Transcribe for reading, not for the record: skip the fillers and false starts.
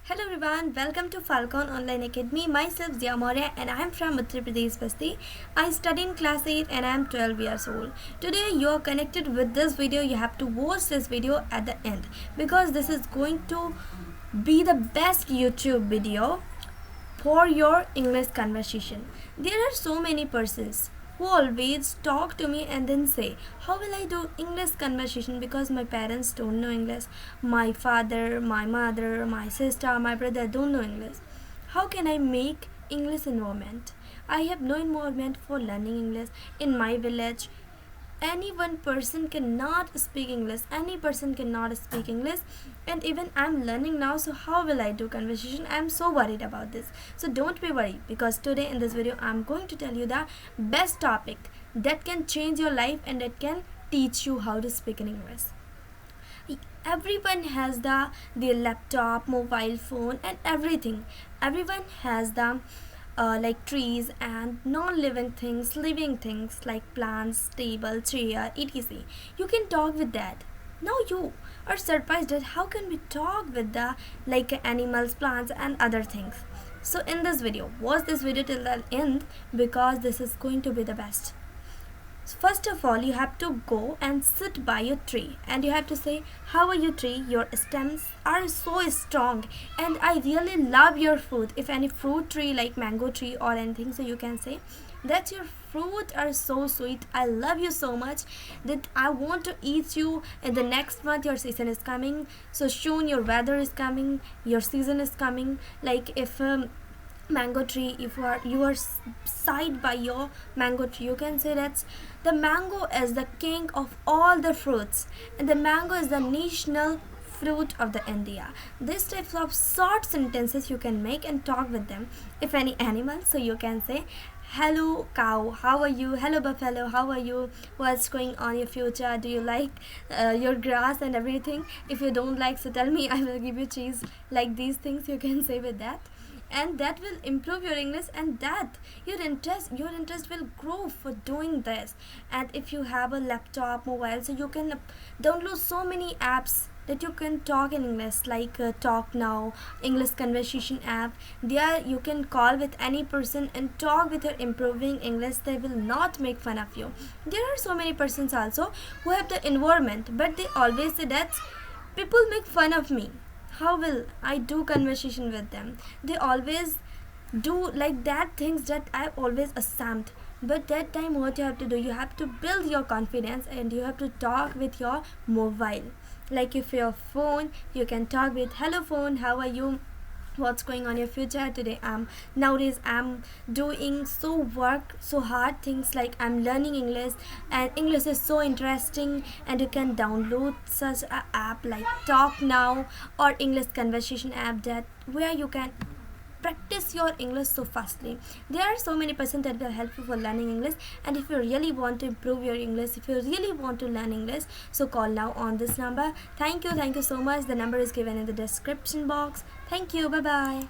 Hello everyone, welcome to Falcon Online Academy. Myself Zia Maurya and I am from Uttar Pradesh, Basti. I study in class 8 and I am 12 years old. Today you are connected with this video. You have to watch this video at the end because this is going to be the best YouTube video for your English conversation. There are so many persons who always talk to me and then say, how will I do English conversation because my parents don't know English, my father, my mother, my sister, my brother don't know English. How can I make English environment? I have no environment for learning English in my village. Any one person cannot speak English, and even I'm learning now, so how will I do conversation? I'm so worried about this. So don't be worried, because today in this video I'm going to tell you the best topic that can change your life and that can teach you how to speak in English. Everyone has their laptop, mobile phone and everything. Everyone has the like trees and non-living things, living things like plants, table, chair, etc. You can talk with that. Now you are surprised at how can we talk with the like animals, plants and other things. So in this video, watch this video till the end because this is going to be the best. First of all, you have to go and sit by your tree and you have to say, how are you tree? Your stems are so strong and I really love your fruit. If any fruit tree like mango tree or anything, so you can say that your fruit are so sweet. I love you so much that I want to eat you in the next month. Your season is coming, so soon your weather is coming, your season is coming. Like if mango tree, if you are side by your mango tree, you can say that the mango is the king of all the fruits and the mango is the national fruit of the India. This types of short sentences you can make and talk with them. If any animal, so you can say, hello cow, how are you? Hello buffalo, how are you? What's going on in your future? Do you like your grass and everything? If you don't like, so tell me, I will give you cheese. Like these things you can say with that, and that will improve your English, and that your interest will grow for doing this. And if you have a laptop, mobile, so you can download so many apps that you can talk in English, like Talk Now, English conversation app. There you can call with any person and talk with your improving English. They will not make fun of you. There are so many persons also who have the environment, but they always say that people make fun of me. How will I do conversation with them? They always do like that things that I always assumed. But that time what you have to do, you have to build your confidence and you have to talk with your mobile. Like if your phone, you can talk with, hello phone, how are you? What's going on in your future today? Nowadays I'm doing so hard things, like I'm learning English and English is so interesting, and you can download such a app like Talk Now or English conversation app, that where you can practice your English so fastly. There are so many persons that will help you for learning English, and if you really want to improve your English, if you really want to learn English, so call now on this number. Thank you so much. The number is given in the description box. Thank you, bye bye.